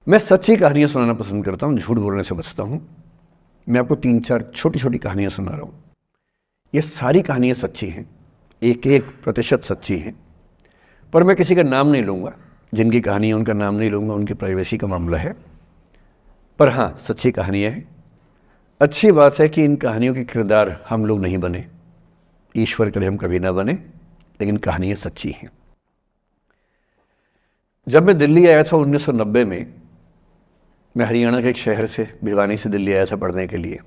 मैं सच्ची कहानियाँ सुनाना पसंद करता हूँ, झूठ बोलने से बचता हूँ। मैं आपको 3-4 छोटी छोटी कहानियाँ सुना रहा हूँ। ये सारी कहानियाँ सच्ची हैं, 1-1% सच्ची हैं, पर मैं किसी का नाम नहीं लूँगा। जिनकी कहानी है उनका नाम नहीं लूँगा, उनकी प्राइवेसी का मामला है। पर हाँ, सच्ची कहानियाँ हैं। अच्छी बात है कि इन कहानियों के किरदार हम लोग नहीं बने, ईश्वर करे हम कभी ना बने, लेकिन कहानियाँ सच्ची हैं। जब मैं दिल्ली आया था 1990 में, मैं हरियाणा के एक शहर से, भिवानी से दिल्ली आया था पढ़ने के लिए।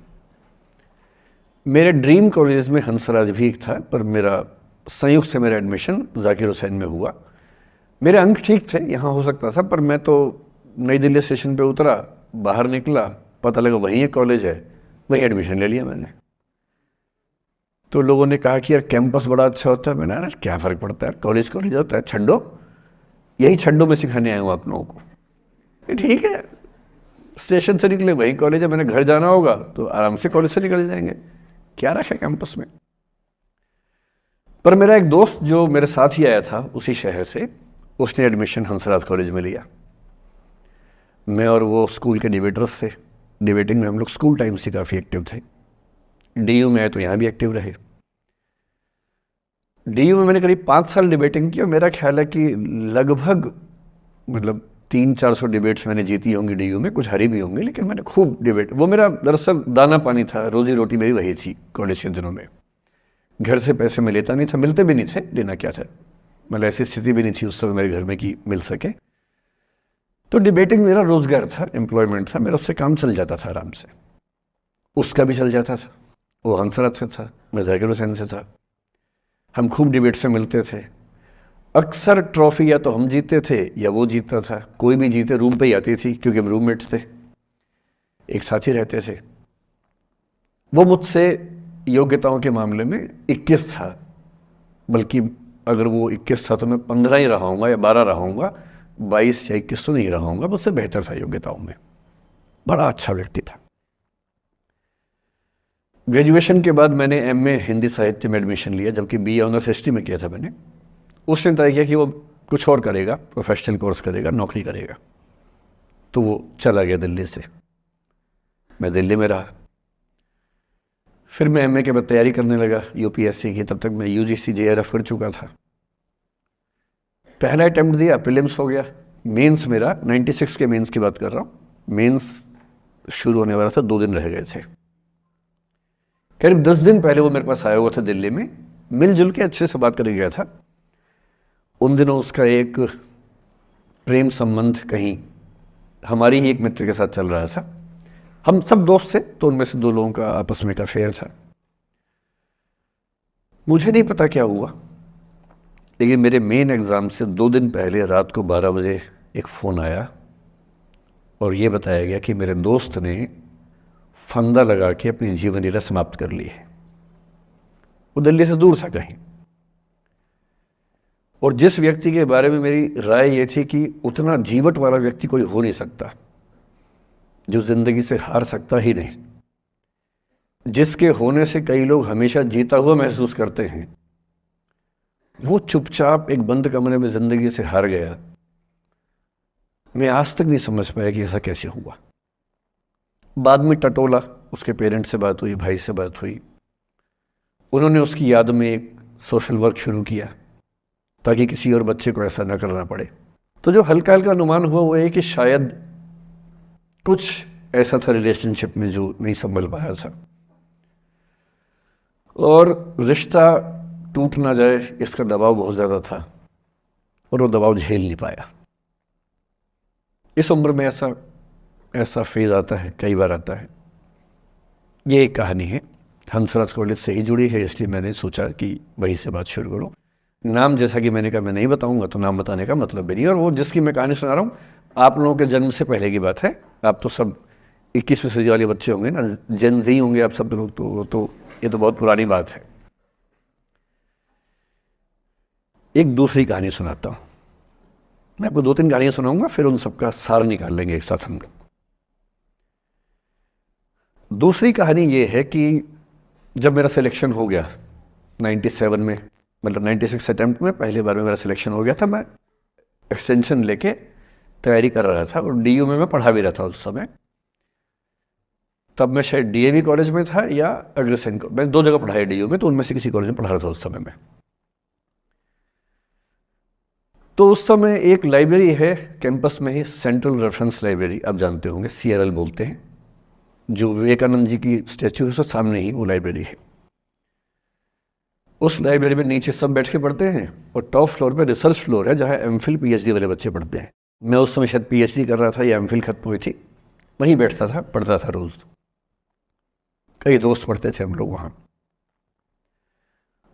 मेरे ड्रीम कॉलेज में हंसराज भी एक था, पर मेरा संयुक्त से मेरा एडमिशन जाकिर हुसैन में हुआ। मेरे अंक ठीक थे, यहाँ हो सकता था, पर मैं तो नई दिल्ली स्टेशन पे उतरा, बाहर निकला, पता लगा वहीं एक कॉलेज है, वहीं एडमिशन ले लिया मैंने। तो लोगों ने कहा कि यार कैंपस बड़ा अच्छा होता है। मैंने कहा क्या फ़र्क पड़ता है, कॉलेज कॉलेज होता है, छंडो, यही छंडो में सिखाने आया हूँ आप लोगों को। ठीक है, स्टेशन से निकले वहीं कॉलेज है, मैंने घर जाना होगा तो आराम से कॉलेज से निकल जाएंगे, क्या रखा है कैंपस में। पर मेरा एक दोस्त जो मेरे साथ ही आया था उसी शहर से, उसने एडमिशन हंसराज कॉलेज में लिया। मैं और वो स्कूल के डिबेटर्स थे, डिबेटिंग में हम लोग स्कूल टाइम से काफ़ी एक्टिव थे। डीयू में आए तो यहाँ भी एक्टिव रहे। डीयू में मैंने करीब 5 साल डिबेटिंग की और मेरा ख्याल है कि लगभग 300-400 डिबेट्स मैंने जीती होंगी डीयू में, कुछ हरी भी होंगी, लेकिन मैंने खूब डिबेट, वो मेरा दरअसल दाना पानी था, रोजी रोटी मेरी वही थी कॉलेज के दिनों में। घर से पैसे मैं लेता नहीं था, मिलते भी नहीं थे, लेना क्या था, ऐसी स्थिति भी नहीं थी उस समय मेरे घर में कि मिल सके। तो डिबेटिंग मेरा रोजगार था, एम्प्लॉयमेंट था मेरा, उससे काम चल जाता था आराम से। उसका भी चल जाता था, वो हंसराज से था, मैं जाकिर हुसैन से था। हम खूब डिबेट्स में मिलते थे। अक्सर ट्रॉफी या तो हम जीतते थे या वो जीतता था, कोई भी जीते रूम पे ही आती थी, क्योंकि हम रूममेट्स थे, एक साथ ही रहते थे। वो मुझसे योग्यताओं के मामले में 21 था, बल्कि अगर वो 21 था तो मैं 15 ही रहा हूँगा या 12 रहा हूँगा, 22 या 21 तो नहीं रहा हूँगा, मुझसे बेहतर था योग्यताओं में, बड़ा अच्छा व्यक्ति था। ग्रेजुएशन के बाद मैंने एमए हिंदी साहित्य में एडमिशन लिया, जबकि बीए ऑनर्स हिस्ट्री में किया था मैंने। उसने तय किया कि वो कुछ और करेगा, प्रोफेशनल कोर्स करेगा, नौकरी करेगा, तो वो चला गया दिल्ली से। मैं दिल्ली में रहा। फिर मैं एमए के बाद तैयारी करने लगा यूपीएससी की। तब तक मैं यूजीसी जेआरएफ कर चुका था। पहला अटेम्प्ट दिया, प्रीलिम्स हो गया। मेंस मेरा 96 के मेंस की बात कर रहा हूँ, मेंस शुरू होने वाला था, 2 दिन रह गए थे। करीब 10 दिन पहले वो मेरे पास आया हुआ था दिल्ली में, मिलजुल के अच्छे से बात करके गया था। उन दिनों उसका एक प्रेम संबंध कहीं हमारी ही एक मित्र के साथ चल रहा था। हम सब दोस्त थे, तो उनमें से 2 लोगों का आपस में का अफेयर था। मुझे नहीं पता क्या हुआ, लेकिन मेरे मेन एग्ज़ाम से 2 दिन पहले रात को 12 बजे एक फ़ोन आया और ये बताया गया कि मेरे दोस्त ने फंदा लगा के अपनी जीवन लीला समाप्त कर ली है। वो दिल्ली से दूर था कहीं, और जिस व्यक्ति के बारे में मेरी राय ये थी कि उतना जीवट वाला व्यक्ति कोई हो नहीं सकता, जो ज़िंदगी से हार सकता ही नहीं, जिसके होने से कई लोग हमेशा जीता हुआ महसूस करते हैं, वो चुपचाप एक बंद कमरे में ज़िंदगी से हार गया। मैं आज तक नहीं समझ पाया कि ऐसा कैसे हुआ। बाद में टटोला, उसके पेरेंट्स से बात हुई, भाई से बात हुई, उन्होंने उसकी याद में एक सोशल वर्क शुरू किया ताकि किसी और बच्चे को ऐसा ना करना पड़े। तो जो हल्का हल्का अनुमान हुआ वो है कि शायद कुछ ऐसा था रिलेशनशिप में जो नहीं संभल पाया था, और रिश्ता टूट ना जाए इसका दबाव बहुत ज़्यादा था, और वो दबाव झेल नहीं पाया। इस उम्र में ऐसा फेज़ आता है, कई बार आता है। ये एक कहानी है, हंसराज कॉलेज से ही जुड़ी है, इसलिए मैंने सोचा कि वहीं से बात शुरू करूँ। नाम जैसा कि मैंने कहा मैं नहीं बताऊंगा, तो नाम बताने का मतलब भी नहीं। और वो जिसकी मैं कहानी सुना रहा हूँ, आप लोगों के जन्म से पहले की बात है। आप तो सब 21वीं सदी वाले बच्चे होंगे ना, जेन ज़ी होंगे आप सब लोग, तो ये तो बहुत पुरानी बात है। एक दूसरी कहानी सुनाता हूँ। मैं आपको 2-3 कहानियाँ सुनाऊंगा, फिर उन सबका सार निकाल लेंगे एक साथ हम लोग। दूसरी कहानी ये है कि जब मेरा सिलेक्शन हो गया 97 में, 96 अटेम्प्ट में पहली बार में मेरा सिलेक्शन हो गया था, मैं एक्सटेंशन लेके तैयारी कर रहा था और डीयू में मैं पढ़ा भी रहा था उस समय। तब मैं शायद डीएवी कॉलेज में था या अग्रसेन, मैं 2 जगह पढ़ाया डीयू में, तो उनमें से किसी कॉलेज में पढ़ा रहा था उस समय में। तो उस समय एक लाइब्रेरी है कैंपस में ही, सेंट्रल रेफरेंस लाइब्रेरी, आप जानते होंगे, CRL बोलते हैं, जो विवेकानंद जी की स्टैच्यू है उसके सामने ही वो लाइब्रेरी है। उस लाइब्रेरी में नीचे सब बैठ के पढ़ते हैं और टॉप फ्लोर पे रिसर्च फ्लोर है जहाँ MPhil PhD वाले बच्चे पढ़ते हैं। मैं उस समय शायद PhD कर रहा था या MPhil खत्म हुई थी, वहीं बैठता था, पढ़ता था रोज़। कई दोस्त पढ़ते थे हम लोग वहाँ।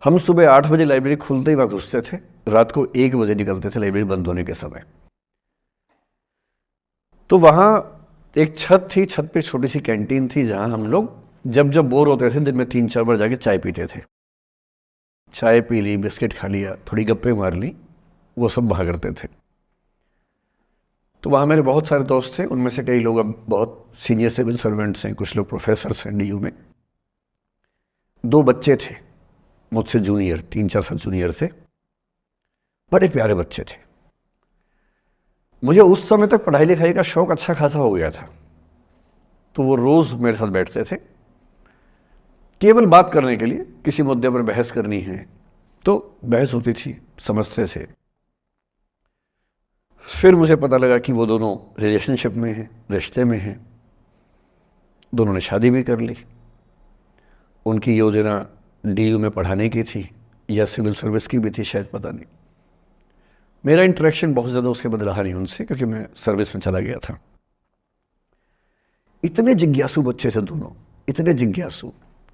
हम सुबह 8 बजे लाइब्रेरी खुलते ही वहाँ घुसते थे, रात को 1 बजे निकलते थे लाइब्रेरी बंद होने के समय। तो वहाँ एक छत थी, छत पे छोटी सी कैंटीन थी जहाँ हम लोग जब जब बोर होते थे दिन में 3-4 बार जाके चाय पीते थे। चाय पी ली, बिस्किट खा लिया, थोड़ी गप्पे मार ली, वो सब वहाँ करते थे। तो वहाँ मेरे बहुत सारे दोस्त थे, उनमें से कई लोग अब बहुत सीनियर सिविल सर्वेंट्स हैं, कुछ लोग प्रोफेसर्स हैं डीयू में। 2 बच्चे थे मुझसे जूनियर, 3-4 साल जूनियर थे, बड़े प्यारे बच्चे थे। मुझे उस समय तक पढ़ाई लिखाई का शौक अच्छा खासा हो गया था, तो वो रोज़ मेरे साथ बैठते थे केवल बात करने के लिए, किसी मुद्दे पर बहस करनी है तो बहस होती थी, समझते थे। फिर मुझे पता लगा कि वो दोनों रिलेशनशिप में हैं, रिश्ते में हैं, दोनों ने शादी भी कर ली। उनकी योजना डीयू में पढ़ाने की थी या सिविल सर्विस की भी थी शायद, पता नहीं। मेरा इंटरेक्शन बहुत ज़्यादा उसके बाद रहा नहीं उनसे, क्योंकि मैं सर्विस में चला गया था। इतने जिज्ञासु बच्चे थे दोनों, इतने जिज्ञासु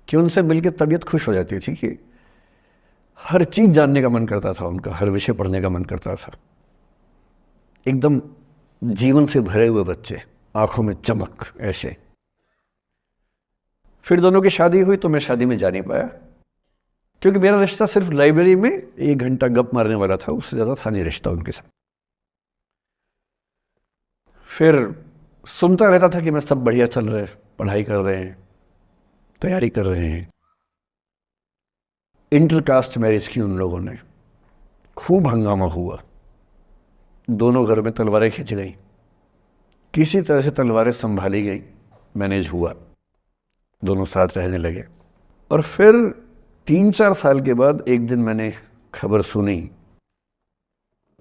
कि उनसे मिलकर तबीयत खुश हो जाती थी, कि हर चीज़ जानने का मन करता था उनका, हर विषय पढ़ने का मन करता था। एकदम जीवन से भरे हुए बच्चे, आंखों में चमक ऐसे। फिर दोनों की शादी हुई तो मैं शादी में जा नहीं पाया, क्योंकि मेरा रिश्ता सिर्फ लाइब्रेरी में 1 घंटा गप मारने वाला था, उससे ज़्यादा था नहीं रिश्ता उनके साथ। फिर सुनता रहता था कि मैं सब बढ़िया चल रहा है, पढ़ाई कर रहे हैं, तैयारी कर रहे हैं। इंटरकास्ट मैरिज की उन लोगों ने, खूब हंगामा हुआ, दोनों घर में तलवारें खिंच गई, किसी तरह से तलवारें संभाली गई, मैनेज हुआ, दोनों साथ रहने लगे। और फिर 3-4 साल के बाद एक दिन मैंने खबर सुनी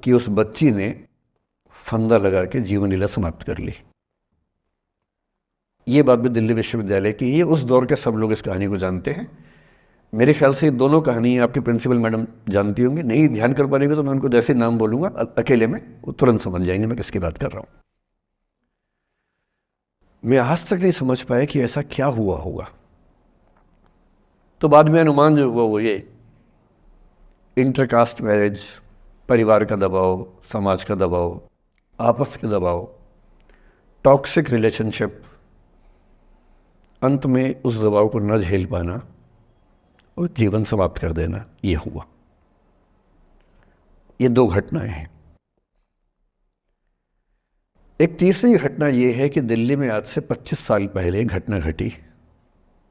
कि उस बच्ची ने फंदा लगा के जीवन लीला समाप्त कर ली। ये बात भी दिल्ली विश्वविद्यालय की है, उस दौर के सब लोग इस कहानी को जानते हैं। मेरे ख्याल से ये दोनों कहानी आपकी प्रिंसिपल मैडम जानती होंगी, नहीं ध्यान कर पाएंगे तो मैं उनको जैसे नाम बोलूँगा अकेले में वो तुरंत समझ जाएंगे मैं किसकी बात कर रहा हूँ। मैं आज तक नहीं समझ पाया कि ऐसा क्या हुआ होगा। तो बाद में अनुमान जो हुआ वो ये, इंटरकास्ट मैरिज, परिवार का दबाव, समाज का दबाव, आपस के दबाव, टॉक्सिक रिलेशनशिप, अंत में उस दबाव को न झेल पाना और जीवन समाप्त कर देना, ये हुआ। ये 2 घटनाएं हैं। एक तीसरी घटना ये है कि दिल्ली में आज से 25 साल पहले घटना घटी।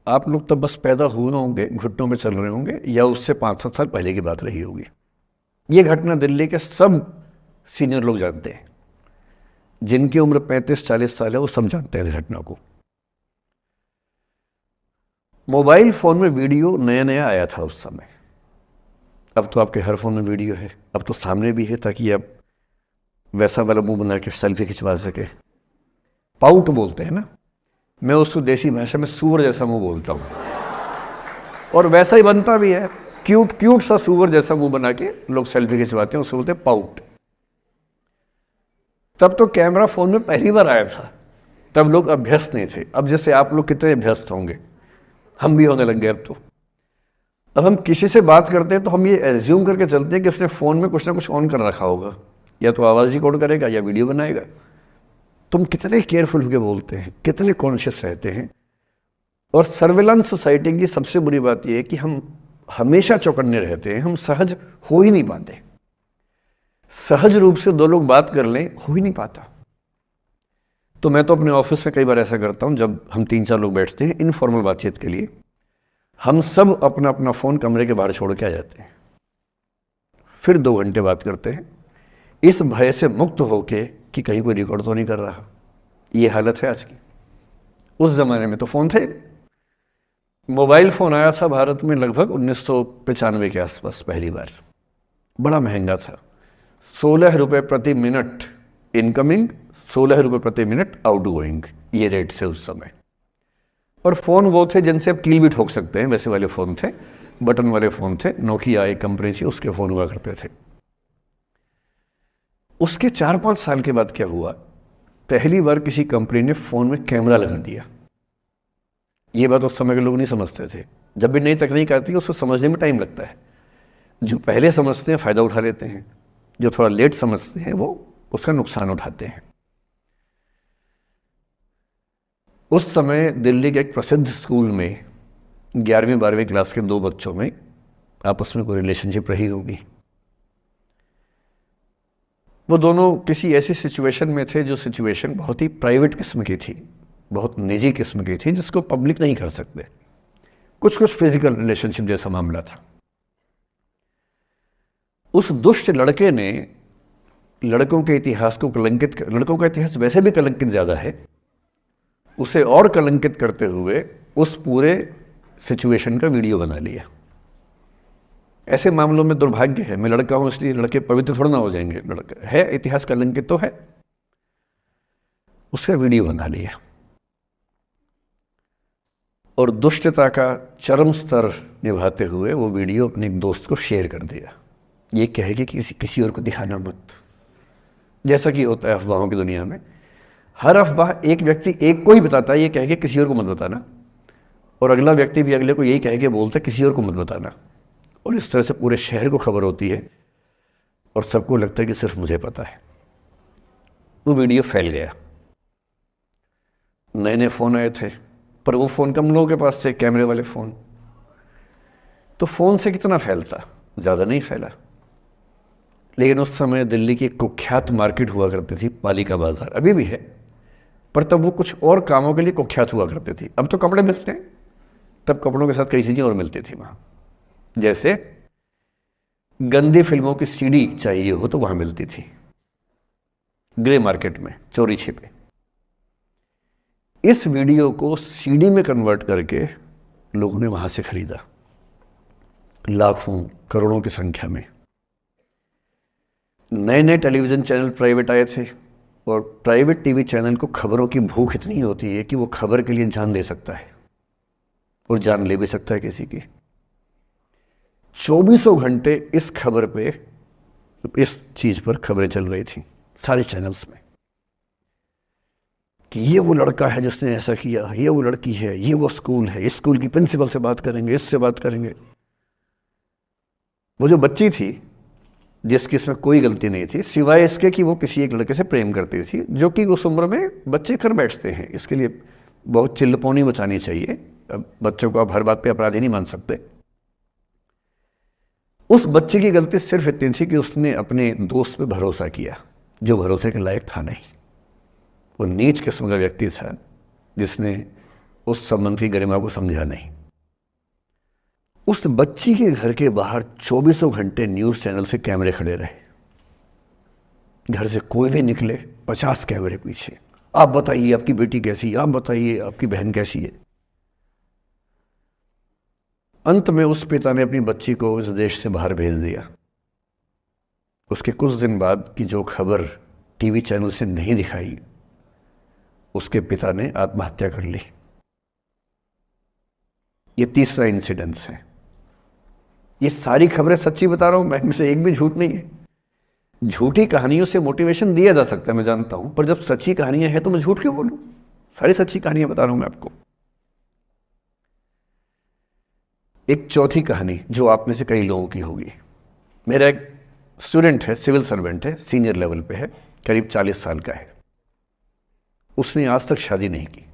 आप लोग तब बस पैदा हुए होंगे, घुटनों में चल रहे होंगे, या उससे 5-7 साल पहले की बात रही होगी। ये घटना दिल्ली के सब सीनियर लोग जानते हैं, जिनकी उम्र 35-40 साल है वो सब जानते हैं इस घटना को। मोबाइल फ़ोन में वीडियो नया नया आया था उस समय, अब तो आपके हर फ़ोन में वीडियो है, अब तो सामने भी है, ताकि आप वैसा वाला मुंह बना के सेल्फी खिंचवा सके। पाउट बोलते हैं ना, मैं उसको देसी भाषा में सूअर जैसा मुंह बोलता हूँ, और वैसा ही बनता भी है, क्यूट क्यूट सा सूअर जैसा मुंह बना के लोग सेल्फी खिंचवाते हैं, उसको बोलते हैं पाउट। तब तो कैमरा फ़ोन में पहली बार आया था, तब लोग अभ्यस्त नहीं थे। अब जैसे आप लोग कितने अभ्यस्त होंगे, हम भी होने लग गए अब तो। अब हम किसी से बात करते हैं तो हम ये एज्यूम करके चलते हैं कि उसने फ़ोन में कुछ ना कुछ ऑन कर रखा होगा, या तो आवाज़ रिकॉर्ड करेगा या वीडियो बनाएगा। तुम कितने केयरफुल होकर बोलते हैं, कितने कॉन्शियस रहते हैं। और सर्विलांस सोसाइटी की सबसे बुरी बात यह है कि हम हमेशा चौकन्ने रहते हैं, हम सहज हो ही नहीं पाते। सहज रूप से 2 लोग बात कर लें, हो ही नहीं पाता। तो मैं तो अपने ऑफिस में कई बार ऐसा करता हूँ, जब हम 3-4 लोग बैठते हैं इनफॉर्मल बातचीत के लिए, हम सब अपना अपना फ़ोन कमरे के बाहर छोड़ के आ जाते हैं, फिर 2 घंटे बात करते हैं, इस भय से मुक्त होके कि कहीं कोई रिकॉर्ड तो नहीं कर रहा। ये हालत है आज की। उस ज़माने में तो फ़ोन थे। मोबाइल फ़ोन आया था भारत में लगभग 1995 के आसपास पहली बार। बड़ा महंगा था, 16 रुपये प्रति मिनट इनकमिंग, 16 रुपये प्रति मिनट आउटगोइंग, ये रेट से उस समय। और फ़ोन वो थे जिनसे आप कील भी ठोक सकते हैं, वैसे वाले फ़ोन थे, बटन वाले फ़ोन थे। नोकिया एक कंपनी थी, उसके फ़ोन हुआ करते थे। उसके 4-5 साल के बाद क्या हुआ, पहली बार किसी कंपनी ने फ़ोन में कैमरा लगा दिया। ये बात उस समय के लोग नहीं समझते थे। जब भी नई तकनीक आती है उसको समझने में टाइम लगता है। जो पहले समझते हैं फ़ायदा उठा लेते हैं, जो थोड़ा लेट समझते हैं वो उसका नुकसान उठाते हैं। उस समय दिल्ली के एक प्रसिद्ध स्कूल में 11वीं-12वीं क्लास के 2 बच्चों में आपस में कोई रिलेशनशिप रही होगी। वो दोनों किसी ऐसी सिचुएशन में थे जो सिचुएशन बहुत ही प्राइवेट किस्म की थी, बहुत निजी किस्म की थी, जिसको पब्लिक नहीं कर सकते। कुछ फिजिकल रिलेशनशिप जैसा मामला था। उस दुष्ट लड़के ने लड़कों के इतिहास को कलंकित, लड़कों का इतिहास वैसे भी कलंकित ज़्यादा है, उसे और कलंकित करते हुए उस पूरे सिचुएशन का वीडियो बना लिया। ऐसे मामलों में दुर्भाग्य है, मैं लड़का हूं इसलिए लड़के पवित्र थोड़ा ना हो जाएंगे। लड़का है, इतिहास कलंकित तो है, उसका वीडियो बना लिया और दुष्टता का चरम स्तर निभाते हुए वो वीडियो अपने एक दोस्त को शेयर कर दिया। ये कहे कि किसी और को दिखाना मत, जैसा कि होता है अफवाहों की दुनिया में। हर अफवाह एक व्यक्ति एक को ही बताता है, ये कहे कि किसी और को मत बताना, और अगला व्यक्ति भी अगले को यही कहे कि बोलता है किसी और को मत बताना। और इस तरह से पूरे शहर को खबर होती है और सबको लगता है कि सिर्फ मुझे पता है। वो वीडियो फैल गया। नए नए फ़ोन आए थे, पर वो फ़ोन कम लोगों के पास थे, कैमरे वाले फ़ोन। तो फ़ोन से कितना फैलता, ज़्यादा नहीं फैला। लेकिन उस समय दिल्ली की एक कुख्यात मार्केट हुआ करती थी, पालिका बाज़ार, अभी भी है, पर तब वो कुछ और कामों के लिए कुख्यात हुआ करती थी। अब तो कपड़े मिलते हैं, तब कपड़ों के साथ कई चीज़ें और मिलती थी वहाँ। जैसे गंदी फिल्मों की सीडी चाहिए हो तो वहाँ मिलती थी, ग्रे मार्केट में, चोरी छिपे। इस वीडियो को सीडी में कन्वर्ट करके लोगों ने वहाँ से खरीदा, लाखों करोड़ों की संख्या में। नए नए टेलीविज़न चैनल प्राइवेट आए थे, और प्राइवेट टीवी चैनल को खबरों की भूख इतनी होती है कि वो खबर के लिए जान दे सकता है और जान ले भी सकता है किसी की। 24 घंटे इस खबर पे, इस चीज़ पर खबरें चल रही थी सारे चैनल्स में कि ये वो लड़का है जिसने ऐसा किया, ये वो लड़की है, ये वो स्कूल है, इस स्कूल की प्रिंसिपल से बात करेंगे, इससे बात करेंगे। वो जो बच्ची थी जिसकी इसमें कोई गलती नहीं थी, सिवाय इसके कि वो किसी एक लड़के से प्रेम करती थी, जो कि उस उम्र में बच्चे कर बैठते हैं। इसके लिए बहुत चिल्लपौनी मचानी चाहिए। बच्चों को आप हर बात पे अपराधी नहीं मान सकते। उस बच्चे की गलती सिर्फ इतनी थी कि उसने अपने दोस्त पे भरोसा किया, जो भरोसे के लायक था नहीं। वो नीच किस्म का व्यक्ति था जिसने उस संबंध की गरिमा को समझा नहीं। उस बच्ची के घर के बाहर 24 घंटे न्यूज़ चैनल से कैमरे खड़े रहे। घर से कोई भी निकले, 50 कैमरे पीछे। आप बताइए आपकी बेटी कैसी है, आप बताइए आपकी बहन कैसी है। अंत में उस पिता ने अपनी बच्ची को इस देश से बाहर भेज दिया। उसके कुछ दिन बाद की जो खबर टीवी चैनल से नहीं दिखाई, उसके पिता ने आत्महत्या कर ली। ये तीसरा इंसिडेंस है। ये सारी खबरें सच्ची बता रहा हूं मैं, इनमें से एक भी झूठ नहीं है। झूठी कहानियों से मोटिवेशन दिया जा सकता है, मैं जानता हूं, पर जब सच्ची कहानियां हैं तो मैं झूठ क्यों बोलूं? सारी सच्ची कहानियां बता रहा हूं मैं आपको। एक चौथी कहानी जो आप में से कई लोगों की होगी। मेरा एक स्टूडेंट है, सिविल सर्वेंट है, सीनियर लेवल पे है, करीब 40 साल का है। उसने आज तक शादी नहीं की।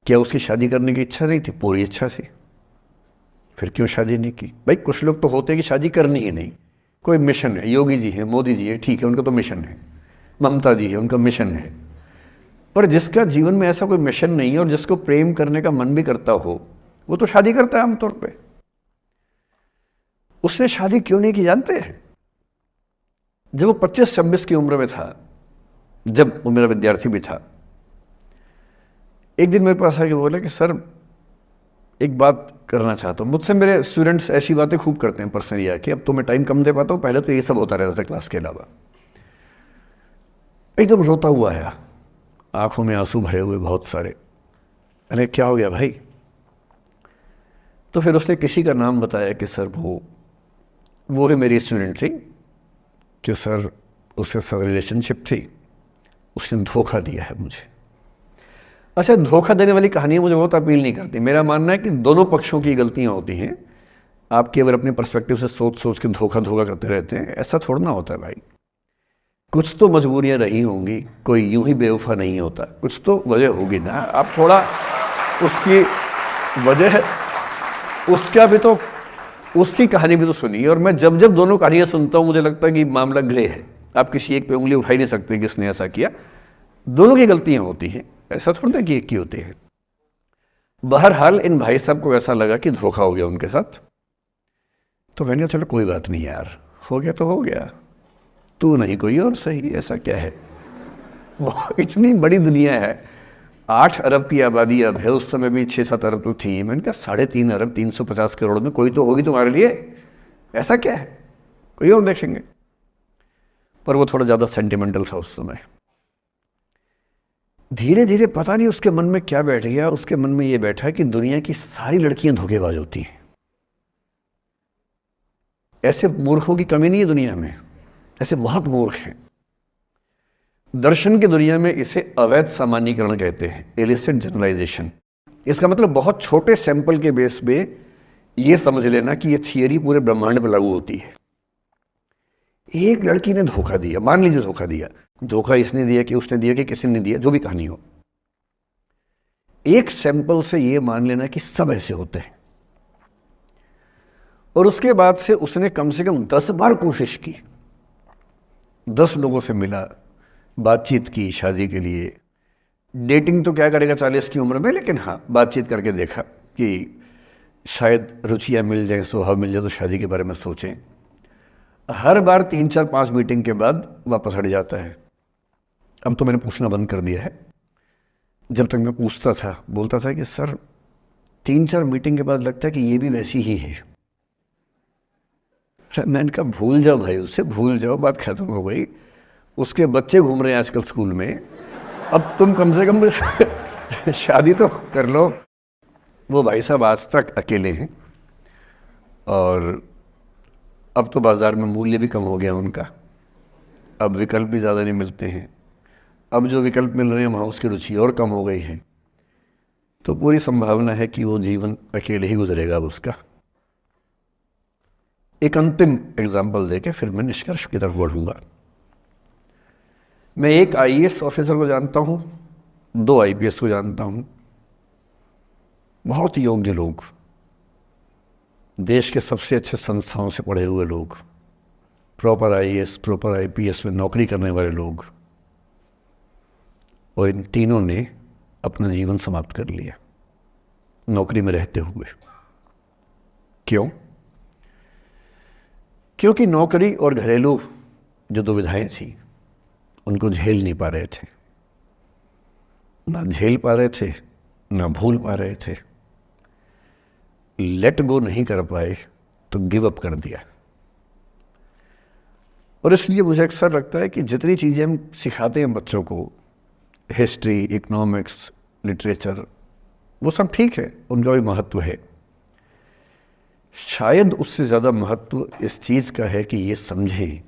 क्या उसकी शादी करने की इच्छा नहीं थी? पूरी इच्छा थी। फिर क्यों शादी नहीं की? भाई कुछ लोग तो होते हैं कि शादी करनी ही नहीं, कोई मिशन है। योगी जी है, मोदी जी है, ठीक है, उनका तो मिशन है। ममता जी है, उनका मिशन है। पर जिसका जीवन में ऐसा कोई मिशन नहीं है और जिसको प्रेम करने का मन भी करता हो, वो तो शादी करता है आमतौर पे। उसने शादी क्यों नहीं की जानते हैं? जब वो 25-26 की उम्र में था, जब वो मेरा विद्यार्थी भी था, एक दिन मेरे पास आके बोला कि सर एक बात करना चाहता हूँ। मुझसे मेरे स्टूडेंट्स ऐसी बातें खूब करते हैं पर्सनली आके, अब तो मैं टाइम कम दे पाता हूँ, पहले तो ये सब होता रहता था क्लास के अलावा। एकदम रोता हुआ आया, आंखों में आंसू भरे हुए बहुत सारे। अरे क्या हो गया भाई? तो फिर उसने किसी का नाम बताया कि सर वो ही मेरी स्टूडेंट थी, कि सर उसके साथ रिलेशनशिप थी, उसने धोखा दिया है मुझे। अच्छा, धोखा देने वाली कहानियाँ मुझे बहुत अपील नहीं करती। मेरा मानना है कि दोनों पक्षों की गलतियाँ होती हैं। आप केवल अपने पर्सपेक्टिव से सोच सोच के धोखा करते रहते हैं, ऐसा थोड़ा ना होता है भाई। कुछ तो मजबूरियाँ रही होंगी, कोई यूं ही बेवफा नहीं होता, कुछ तो वजह होगी ना। आप थोड़ा उसकी वजह, उसका भी तो, उसकी कहानी भी तो सुनिए। और मैं जब जब दोनों कहानियाँ सुनता हूँ मुझे लगता है कि मामला ग्रे है। आप किसी एक पे उंगली उठा ही नहीं सकते कि इसने ऐसा किया। दोनों की गलतियाँ होती हैं, ऐसा थोड़ा ना कि एक की होती है। बहरहाल इन भाई साहब को ऐसा लगा कि धोखा हो गया उनके साथ। तो मैंने कहा चलो कोई बात नहीं यार, हो गया तो हो गया, तू नहीं कोई और सही, ऐसा क्या है। इतनी बड़ी दुनिया है, 8 अरब की आबादी अब है, उस समय भी 6-7 अरब तो थी। मैंने कहा 3.5 अरब 350 करोड़ में कोई तो होगी तुम्हारे लिए, ऐसा क्या है, कोई और देखेंगे। पर वो थोड़ा ज़्यादा सेंटिमेंटल था उस समय। धीरे धीरे पता नहीं उसके मन में क्या बैठ गया, उसके मन में ये बैठा कि दुनिया की सारी लड़कियां धोखेबाज होती हैं। ऐसे मूर्खों की कमी नहीं है दुनिया में, ऐसे बहुत मूर्ख हैं। दर्शन की दुनिया में इसे अवैध सामान्यीकरण कहते हैं, इलिसिट जनरलाइजेशन। इसका मतलब बहुत छोटे सैंपल के बेस पे ये समझ लेना कि ये थियरी पूरे ब्रह्मांड पर लागू होती है। एक लड़की ने धोखा दिया, मान लीजिए धोखा दिया, धोखा इसने दिया कि उसने दिया कि किसी ने दिया, जो भी कहानी हो, एक सैंपल से ये मान लेना कि सब ऐसे होते हैं। और उसके बाद से उसने कम से कम 10 बार कोशिश की, 10 लोगों से मिला, बातचीत की शादी के लिए। डेटिंग तो क्या करेगा 40 की उम्र में, लेकिन हाँ बातचीत करके देखा कि शायद रुचियाँ मिल जाएं, स्वभाव मिल जाए तो शादी के बारे में सोचें। हर बार 3-4-5 मीटिंग के बाद वापस हट जाता है। अब तो मैंने पूछना बंद कर दिया है। जब तक मैं पूछता था, बोलता था कि सर 3-4 मीटिंग के बाद लगता है कि ये भी वैसी ही है। मैंने कहा भूल जाओ भाई, उससे भूल जाओ, बात खत्म हो गई। उसके बच्चे घूम रहे हैं आजकल स्कूल में, अब तुम कम से कम शादी तो कर लो। वो भाई साहब आज तक अकेले हैं, और अब तो बाज़ार में मूल्य भी कम हो गया उनका, अब विकल्प भी ज़्यादा नहीं मिलते हैं। अब जो विकल्प मिल रहे हैं वहाँ उसकी रुचि और कम हो गई है। तो पूरी संभावना है कि वो जीवन अकेले ही गुजरेगा अब उसका। एक अंतिम एग्जाम्पल देके फिर मैं निष्कर्ष की तरफ बढ़ूँगा। मैं एक IAS ऑफिसर को जानता हूँ, 2 IPS को जानता हूँ, बहुत योग्य लोग, देश के सबसे अच्छे संस्थाओं से पढ़े हुए लोग, प्रॉपर IAS प्रॉपर IPS में नौकरी करने वाले लोग, और इन तीनों ने अपना जीवन समाप्त कर लिया नौकरी में रहते हुए। क्यों? क्योंकि नौकरी और घरेलू जो दुविधाएं थी उनको झेल नहीं पा रहे थे, ना झेल पा रहे थे, ना भूल पा रहे थे। लेट गो नहीं कर पाए तो गिव अप कर दिया। और इसलिए मुझे अक्सर लगता है कि जितनी चीज़ें हम सिखाते हैं बच्चों को, हिस्ट्री, इकोनॉमिक्स, लिटरेचर, वो सब ठीक है, उनका भी महत्व है। शायद उससे ज़्यादा महत्व इस चीज़ का है कि ये समझें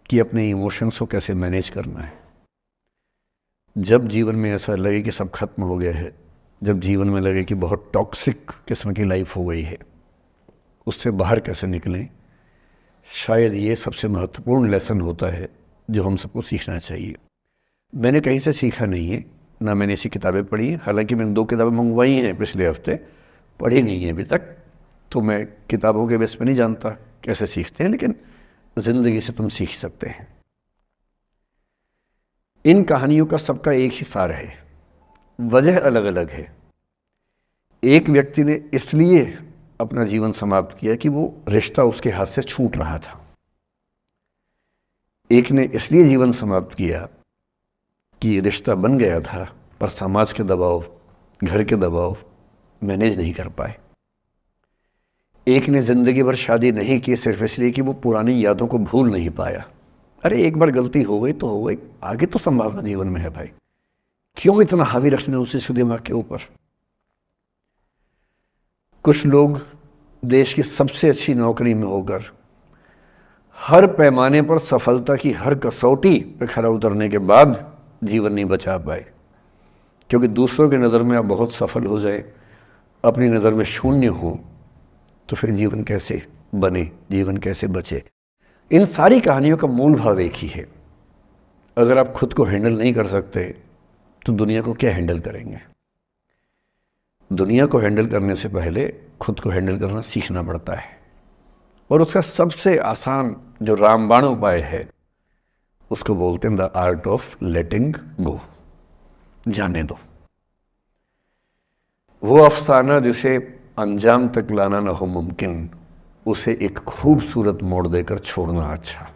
कि अपने इमोशंस को कैसे मैनेज करना है। जब जीवन में ऐसा लगे कि सब खत्म हो गया है, जब जीवन में लगे कि बहुत टॉक्सिक किस्म की लाइफ हो गई है, उससे बाहर कैसे निकलें, शायद ये सबसे महत्वपूर्ण लेसन होता है जो हम सबको सीखना चाहिए। मैंने कहीं से सीखा नहीं है, ना मैंने ऐसी किताबें पढ़ी हैं। हालांकि मैंने 2 किताबें मंगवाई हैं पिछले हफ्ते, पढ़ी नहीं है अभी तक, तो मैं किताबों के बेस पे नहीं जानता कैसे सीखते हैं, लेकिन ज़िंदगी से तुम सीख सकते हैं। इन कहानियों का सबका एक ही सार है, वजह अलग अलग है। एक व्यक्ति ने इसलिए अपना जीवन समाप्त किया कि वो रिश्ता उसके हाथ से छूट रहा था। एक ने इसलिए जीवन समाप्त किया कि ये रिश्ता बन गया था पर समाज के दबाव, घर के दबाव मैनेज नहीं कर पाए। एक ने ज़िंदगी भर शादी नहीं की सिर्फ इसलिए कि वो पुरानी यादों को भूल नहीं पाया। अरे एक बार गलती हो गई तो हो गई, आगे तो संभावना जीवन में है भाई, क्यों इतना हावी रखना उसी दिमाग के ऊपर। कुछ लोग देश की सबसे अच्छी नौकरी में होकर हर पैमाने पर सफलता की हर कसौटी पर खरा उतरने के बाद जीवन नहीं बचा पाए, क्योंकि दूसरों की नज़र में आप बहुत सफल हो जाए, अपनी नज़र में शून्य हो, तो फिर जीवन कैसे बने, जीवन कैसे बचे। इन सारी कहानियों का मूल भाव एक ही है, अगर आप खुद को हैंडल नहीं कर सकते तो दुनिया को क्या हैंडल करेंगे। दुनिया को हैंडल करने से पहले खुद को हैंडल करना सीखना पड़ता है, और उसका सबसे आसान जो रामबाण उपाय है उसको बोलते हैं द आर्ट ऑफ लेटिंग गो, जाने दो। वो अफसाना जिसे अंजाम तक लाना न हो मुमकिन, उसे एक खूबसूरत मोड़ देकर छोड़ना अच्छा।